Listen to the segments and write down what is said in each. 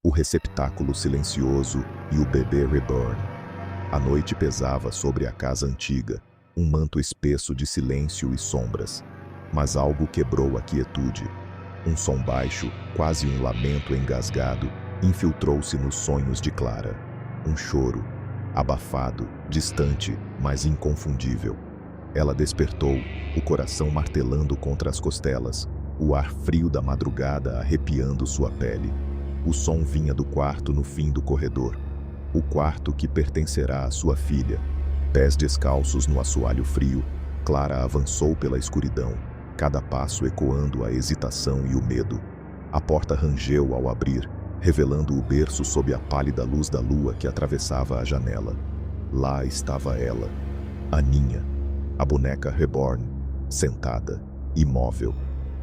o receptáculo silencioso e o bebê reborn. A noite pesava sobre a casa antiga, um manto espesso de silêncio e sombras. Mas algo quebrou a quietude. Um som baixo, quase um lamento engasgado, infiltrou-se nos sonhos de Clara. Um choro, abafado, distante, mas inconfundível. Ela despertou, o coração martelando contra as costelas, o ar frio da madrugada arrepiando sua pele. O som vinha do quarto no fim do corredor. O quarto que pertencerá à sua filha. Pés descalços no assoalho frio, Clara avançou pela escuridão, cada passo ecoando a hesitação e o medo. A porta rangeu ao abrir, revelando o berço sob a pálida luz da lua que atravessava a janela. Lá estava ela, Aninha, a boneca reborn, sentada, imóvel.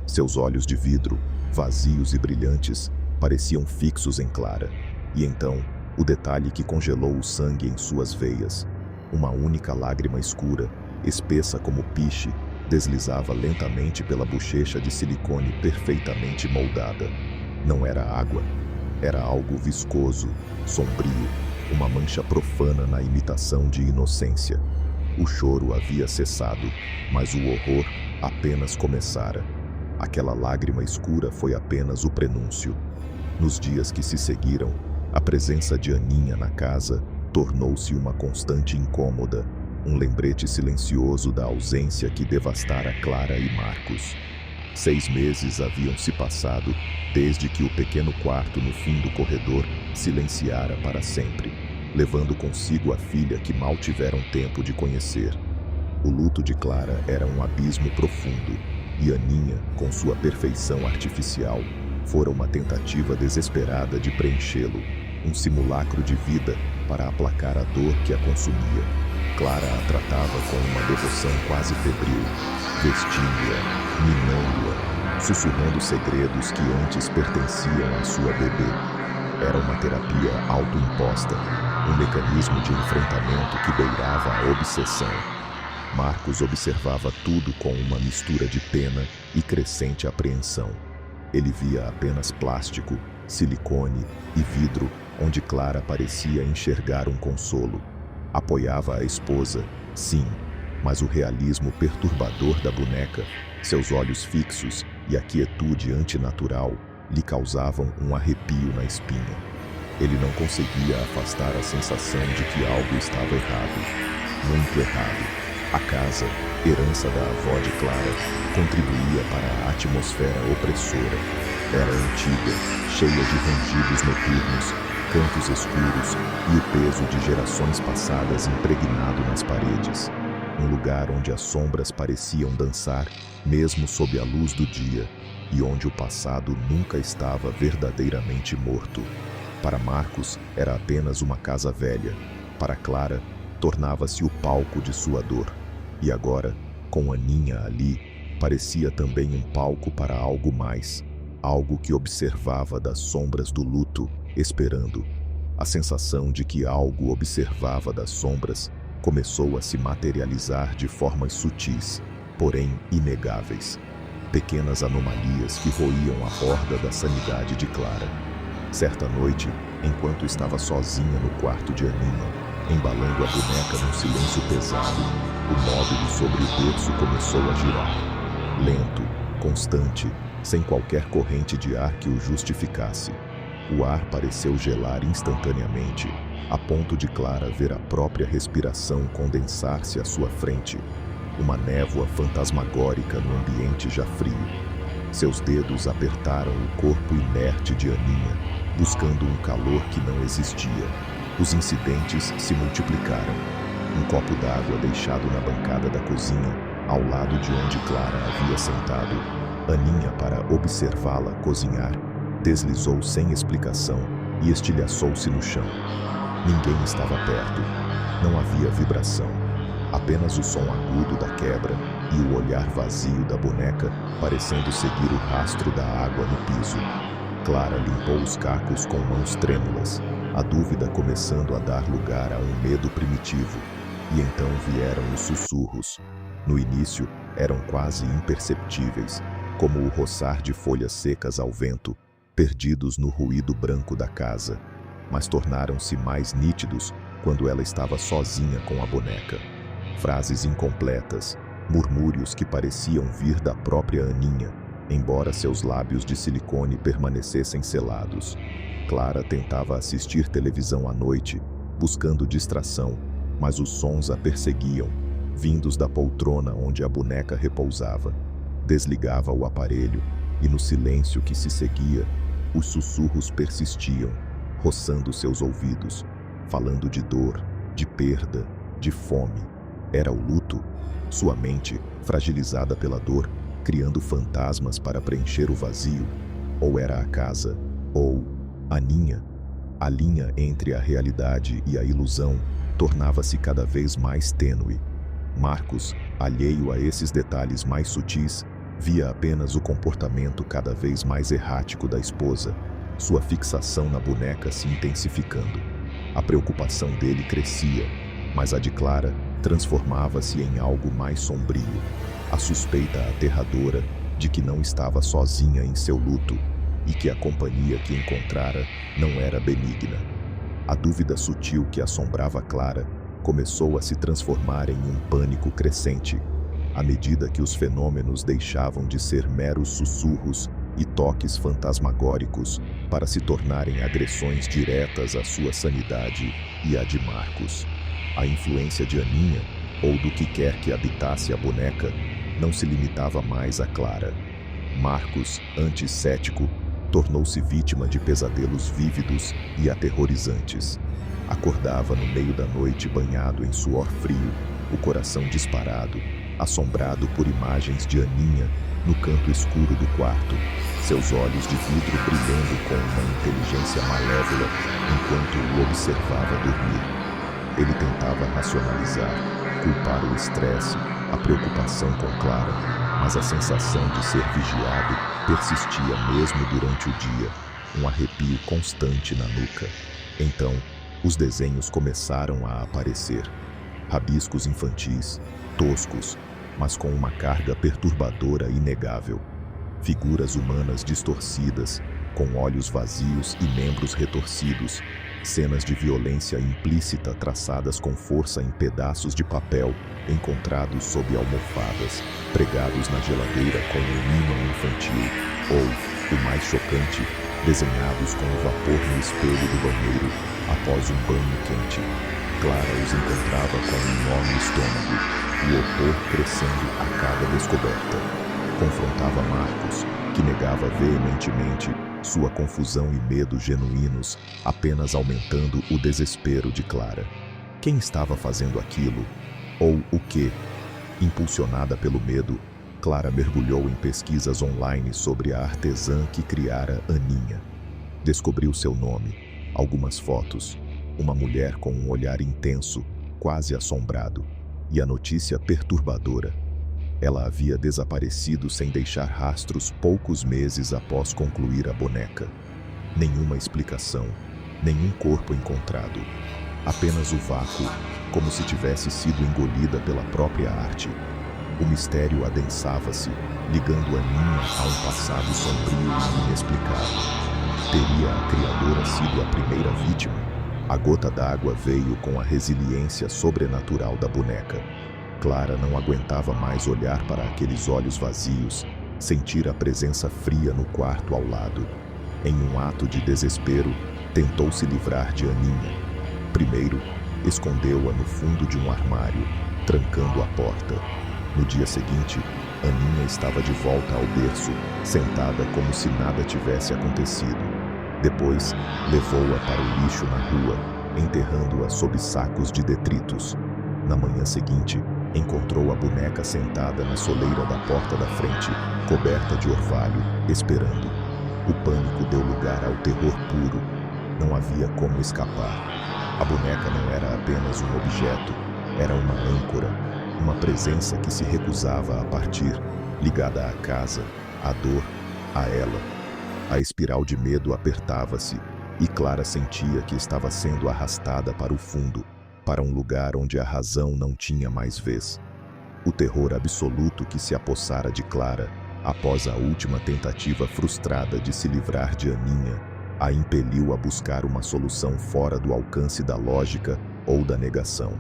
Seus olhos de vidro, vazios e brilhantes, pareciam fixos em Clara. E então, o detalhe que congelou o sangue em suas veias. Uma única lágrima escura, espessa como piche, deslizava lentamente pela bochecha de silicone perfeitamente moldada. Não era água. Era algo viscoso, sombrio, uma mancha profana na imitação de inocência. O choro havia cessado, mas o horror apenas começara. Aquela lágrima escura foi apenas o prenúncio. Nos dias que se seguiram, a presença de Aninha na casa tornou-se uma constante incômoda, um lembrete silencioso da ausência que devastara Clara e Marcos. 6 meses haviam se passado desde que o pequeno quarto no fim do corredor silenciara para sempre, levando consigo a filha que mal tiveram tempo de conhecer. O luto de Clara era um abismo profundo, e Aninha, com sua perfeição artificial, fora uma tentativa desesperada de preenchê-lo, um simulacro de vida para aplacar a dor que a consumia. Clara a tratava com uma devoção quase febril, vestindo-a, minando-a, sussurrando segredos que antes pertenciam à sua bebê. Era uma terapia autoimposta, um mecanismo de enfrentamento que beirava a obsessão. Marcos observava tudo com uma mistura de pena e crescente apreensão. Ele via apenas plástico, silicone e vidro, onde Clara parecia enxergar um consolo. Apoiava a esposa, sim, mas o realismo perturbador da boneca, seus olhos fixos e a quietude antinatural lhe causavam um arrepio na espinha. Ele não conseguia afastar a sensação de que algo estava errado, muito errado. A casa, herança da avó de Clara, contribuía para a atmosfera opressora. Era antiga, cheia de rangidos noturnos, cantos escuros e o peso de gerações passadas impregnado nas paredes. Um lugar onde as sombras pareciam dançar, mesmo sob a luz do dia, e onde o passado nunca estava verdadeiramente morto. Para Marcos, era apenas uma casa velha. Para Clara, tornava-se o palco de sua dor. E agora, com Aninha ali, parecia também um palco para algo mais. Algo que observava das sombras do luto, esperando. A sensação de que algo observava das sombras começou a se materializar de formas sutis, porém inegáveis. Pequenas anomalias que roíam a borda da sanidade de Clara. Certa noite, enquanto estava sozinha no quarto de Aninha, embalando a boneca num silêncio pesado, o módulo sobre o berço começou a girar. Lento, constante, sem qualquer corrente de ar que o justificasse. O ar pareceu gelar instantaneamente, a ponto de Clara ver a própria respiração condensar-se à sua frente. Uma névoa fantasmagórica no ambiente já frio. Seus dedos apertaram o corpo inerte de Aninha, buscando um calor que não existia. Os incidentes se multiplicaram. Um copo d'água deixado na bancada da cozinha, ao lado de onde Clara havia sentado. Aninha, para observá-la cozinhar, deslizou sem explicação e estilhaçou-se no chão. Ninguém estava perto. Não havia vibração. Apenas o som agudo da quebra e o olhar vazio da boneca, parecendo seguir o rastro da água no piso. Clara limpou os cacos com mãos trêmulas, a dúvida começando a dar lugar a um medo primitivo. E então vieram os sussurros. No início, eram quase imperceptíveis, como o roçar de folhas secas ao vento, perdidos no ruído branco da casa, mas tornaram-se mais nítidos quando ela estava sozinha com a boneca. Frases incompletas, murmúrios que pareciam vir da própria Aninha, embora seus lábios de silicone permanecessem selados. Clara tentava assistir televisão à noite, buscando distração, mas os sons a perseguiam, vindos da poltrona onde a boneca repousava. Desligava o aparelho e, no silêncio que se seguia, os sussurros persistiam, roçando seus ouvidos, falando de dor, de perda, de fome. Era o luto? Sua mente, fragilizada pela dor, criando fantasmas para preencher o vazio? Ou era a casa? Ou Aninha? A linha entre a realidade e a ilusão tornava-se cada vez mais tênue. Marcos, alheio a esses detalhes mais sutis, via apenas o comportamento cada vez mais errático da esposa, sua fixação na boneca se intensificando. A preocupação dele crescia, mas a de Clara transformava-se em algo mais sombrio. A suspeita aterradora de que não estava sozinha em seu luto e que a companhia que encontrara não era benigna. A dúvida sutil que assombrava Clara começou a se transformar em um pânico crescente, à medida que os fenômenos deixavam de ser meros sussurros e toques fantasmagóricos para se tornarem agressões diretas à sua sanidade e à de Marcos. A influência de Aninha, ou do que quer que habitasse a boneca, não se limitava mais a Clara. Marcos, antes cético, tornou-se vítima de pesadelos vívidos e aterrorizantes. Acordava no meio da noite banhado em suor frio, o coração disparado, assombrado por imagens de Aninha no canto escuro do quarto, seus olhos de vidro brilhando com uma inteligência malévola enquanto o observava dormir. Ele tentava racionalizar, culpar o estresse, a preocupação com Clara, mas a sensação de ser vigiado persistia mesmo durante o dia, um arrepio constante na nuca. Então, os desenhos começaram a aparecer. Rabiscos infantis, toscos, mas com uma carga perturbadora inegável. Figuras humanas distorcidas, com olhos vazios e membros retorcidos, cenas de violência implícita traçadas com força em pedaços de papel encontrados sob almofadas, pregados na geladeira com um ímã infantil, ou, o mais chocante, desenhados com o vapor no espelho do banheiro após um banho quente. Clara os encontrava com um enorme estômago, o horror crescendo a cada descoberta. Confrontava Marcos, que negava veementemente, sua confusão e medo genuínos, apenas aumentando o desespero de Clara. Quem estava fazendo aquilo? Ou o quê? Impulsionada pelo medo, Clara mergulhou em pesquisas online sobre a artesã que criara Aninha. Descobriu seu nome, algumas fotos, uma mulher com um olhar intenso, quase assombrado, e a notícia perturbadora. Ela havia desaparecido sem deixar rastros poucos meses após concluir a boneca. Nenhuma explicação, nenhum corpo encontrado. Apenas o vácuo, como se tivesse sido engolida pela própria arte. O mistério adensava-se, ligando Aninha a um passado sombrio e inexplicável. Teria a criadora sido a primeira vítima? A gota d'água veio com a resiliência sobrenatural da boneca. Clara não aguentava mais olhar para aqueles olhos vazios, sentir a presença fria no quarto ao lado. Em um ato de desespero, tentou se livrar de Aninha. Primeiro, escondeu-a no fundo de um armário, trancando a porta. No dia seguinte, Aninha estava de volta ao berço, sentada como se nada tivesse acontecido. Depois, levou-a para o lixo na rua, enterrando-a sob sacos de detritos. Na manhã seguinte, encontrou a boneca sentada na soleira da porta da frente, coberta de orvalho, esperando. O pânico deu lugar ao terror puro. Não havia como escapar. A boneca não era apenas um objeto, era uma âncora, uma presença que se recusava a partir, ligada à casa, à dor, a ela. A espiral de medo apertava-se, e Clara sentia que estava sendo arrastada para o fundo, para um lugar onde a razão não tinha mais vez. O terror absoluto que se apossara de Clara Após a última tentativa frustrada de se livrar de Aninha, a impeliu a buscar uma solução fora do alcance da lógica ou da negação.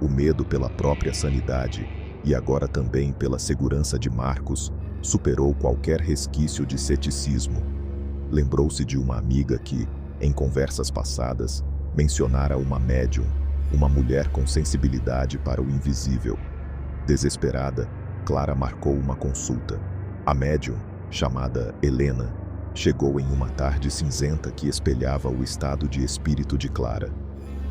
O medo pela própria sanidade, e agora também pela segurança de Marcos, superou qualquer resquício de ceticismo. Lembrou-se de uma amiga que, em conversas passadas, mencionara uma médium, uma mulher com sensibilidade para o invisível. Desesperada, Clara marcou uma consulta. A médium, chamada Helena, chegou em uma tarde cinzenta que espelhava o estado de espírito de Clara.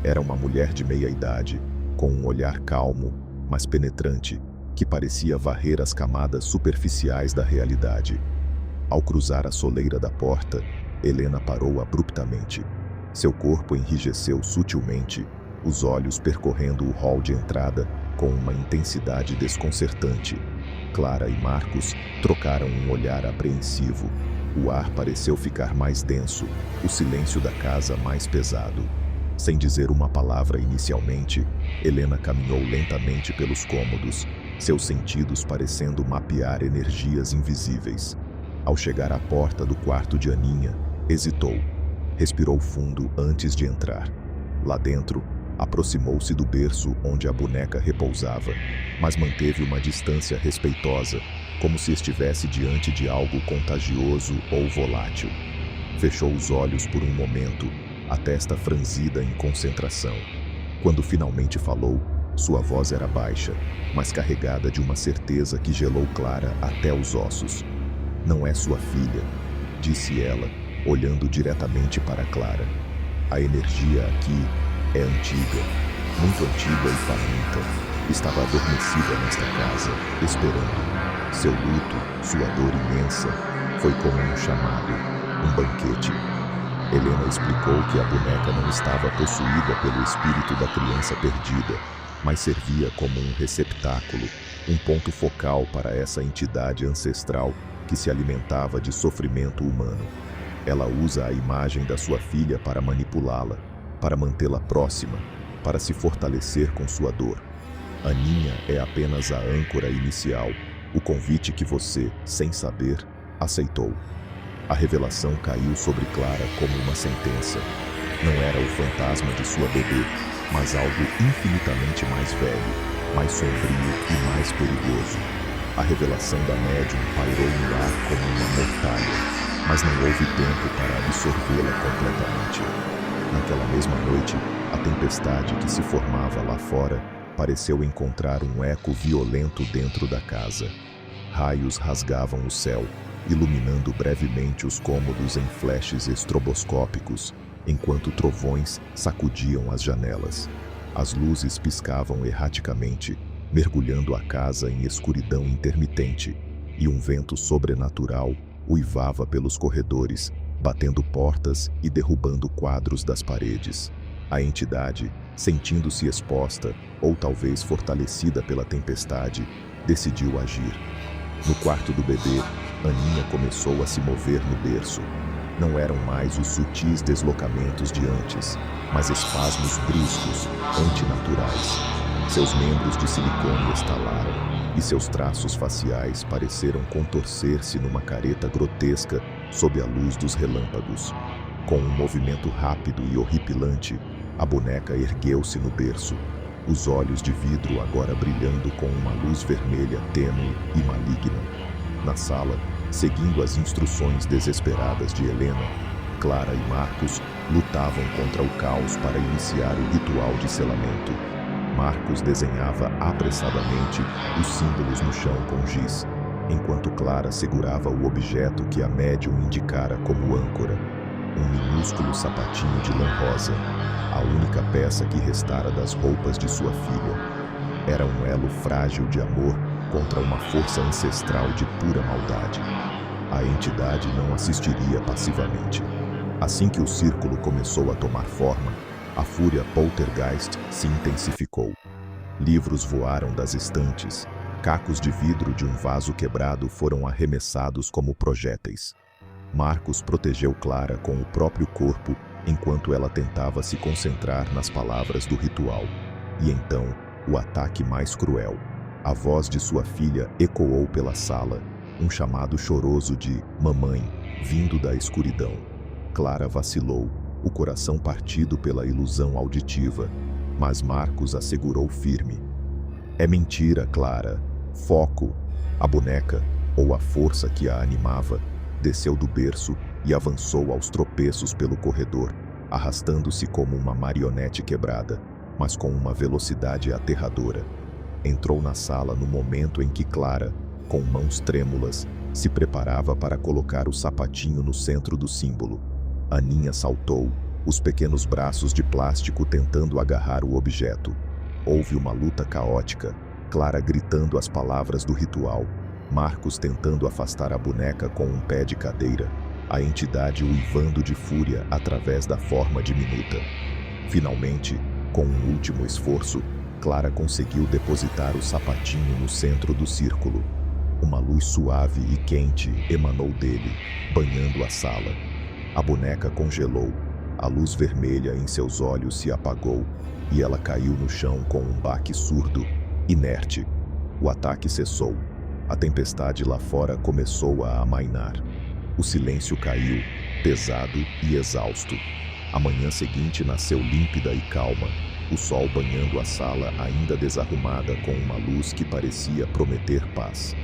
Era uma mulher de meia-idade, com um olhar calmo, mas penetrante, que parecia varrer as camadas superficiais da realidade. Ao cruzar a soleira da porta, Helena parou abruptamente. Seu corpo enrijeceu sutilmente, os olhos percorrendo o hall de entrada com uma intensidade desconcertante. Clara e Marcos trocaram um olhar apreensivo. O ar pareceu ficar mais denso, o silêncio da casa mais pesado. Sem dizer uma palavra inicialmente, Helena caminhou lentamente pelos cômodos, seus sentidos parecendo mapear energias invisíveis. Ao chegar à porta do quarto de Aninha, hesitou. Respirou fundo antes de entrar. Lá dentro, aproximou-se do berço onde a boneca repousava, mas manteve uma distância respeitosa, como se estivesse diante de algo contagioso ou volátil. Fechou os olhos por um momento, a testa franzida em concentração. Quando finalmente falou, sua voz era baixa, mas carregada de uma certeza que gelou Clara até os ossos. "Não é sua filha", disse ela, olhando diretamente para Clara. "A energia aqui é antiga, muito antiga e faminta. Estava adormecida nesta casa, esperando. Seu luto, sua dor imensa, foi como um chamado, um banquete." Helena explicou que a boneca não estava possuída pelo espírito da criança perdida, mas servia como um receptáculo, um ponto focal para essa entidade ancestral que se alimentava de sofrimento humano. Ela usa a imagem da sua filha para manipulá-la, para mantê-la próxima, para se fortalecer com sua dor. Aninha é apenas a âncora inicial, o convite que você, sem saber, aceitou. A revelação caiu sobre Clara como uma sentença. Não era o fantasma de sua bebê, mas algo infinitamente mais velho, mais sombrio e mais perigoso. A revelação da médium pairou no ar como uma mortalha, mas não houve tempo para absorvê-la completamente. Naquela mesma noite, a tempestade que se formava lá fora pareceu encontrar um eco violento dentro da casa. Raios rasgavam o céu, iluminando brevemente os cômodos em flashes estroboscópicos, enquanto trovões sacudiam as janelas. As luzes piscavam erraticamente, mergulhando a casa em escuridão intermitente, e um vento sobrenatural uivava pelos corredores, batendo portas e derrubando quadros das paredes. A entidade, sentindo-se exposta, ou talvez fortalecida pela tempestade, decidiu agir. No quarto do bebê, Aninha começou a se mover no berço. Não eram mais os sutis deslocamentos de antes, mas espasmos bruscos, antinaturais. Seus membros de silicone estalaram, e seus traços faciais pareceram contorcer-se numa careta grotesca sob a luz dos relâmpagos. Com um movimento rápido e horripilante, a boneca ergueu-se no berço, os olhos de vidro agora brilhando com uma luz vermelha tênue e maligna. Na sala, seguindo as instruções desesperadas de Helena, Clara e Marcos lutavam contra o caos para iniciar o ritual de selamento. Marcos desenhava apressadamente os símbolos no chão com giz, enquanto Clara segurava o objeto que a médium indicara como âncora, um minúsculo sapatinho de lã rosa, a única peça que restara das roupas de sua filha. Era um elo frágil de amor contra uma força ancestral de pura maldade. A entidade não assistiria passivamente. Assim que o círculo começou a tomar forma, a fúria poltergeist se intensificou. Livros voaram das estantes, cacos de vidro de um vaso quebrado foram arremessados como projéteis. Marcos protegeu Clara com o próprio corpo enquanto ela tentava se concentrar nas palavras do ritual. E então, o ataque mais cruel. A voz de sua filha ecoou pela sala, Um chamado choroso de "mamãe", vindo da escuridão. Clara vacilou, o coração partido pela ilusão auditiva, mas Marcos a segurou firme. É mentira, Clara. Foco. A boneca, ou a força que a animava, desceu do berço e avançou aos tropeços pelo corredor, arrastando-se como uma marionete quebrada, mas com uma velocidade aterradora. Entrou na sala no momento em que Clara, com mãos trêmulas, se preparava para colocar o sapatinho no centro do símbolo. Aninha saltou, os pequenos braços de plástico tentando agarrar o objeto. Houve uma luta caótica, Clara gritando as palavras do ritual, Marcos tentando afastar a boneca com um pé de cadeira, a entidade uivando de fúria através da forma diminuta. Finalmente, com um último esforço, Clara conseguiu depositar o sapatinho no centro do círculo. Uma luz suave e quente emanou dele, banhando a sala. A boneca congelou, a luz vermelha em seus olhos se apagou e ela caiu no chão com um baque surdo, inerte. O ataque cessou. A tempestade lá fora começou a amainar. O silêncio caiu, pesado e exausto. A manhã seguinte nasceu límpida e calma, o sol banhando a sala ainda desarrumada com uma luz que parecia prometer paz.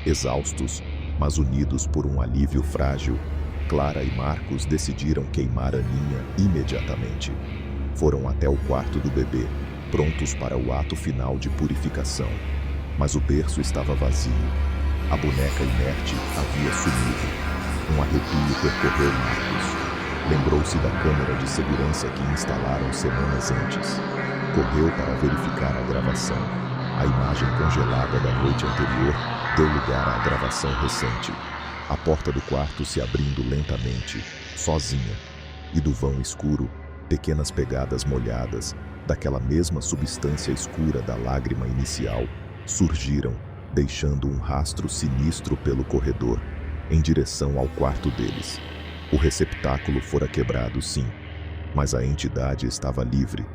Exaustos, mas unidos por um alívio frágil, Clara e Marcos decidiram queimar Aninha imediatamente. Foram até o quarto do bebê, prontos para o ato final de purificação. Mas o berço estava vazio. A boneca inerte havia sumido. Um arrepio percorreu Marcos. Lembrou-se da câmera de segurança que instalaram semanas antes. Correu para verificar a gravação. A imagem congelada da noite anterior deu lugar à gravação recente. A porta do quarto se abrindo lentamente, sozinha. E do vão escuro, pequenas pegadas molhadas, daquela mesma substância escura da lágrima inicial, surgiram, deixando um rastro sinistro pelo corredor, em direção ao quarto deles. O receptáculo fora quebrado, sim, mas a entidade estava livre,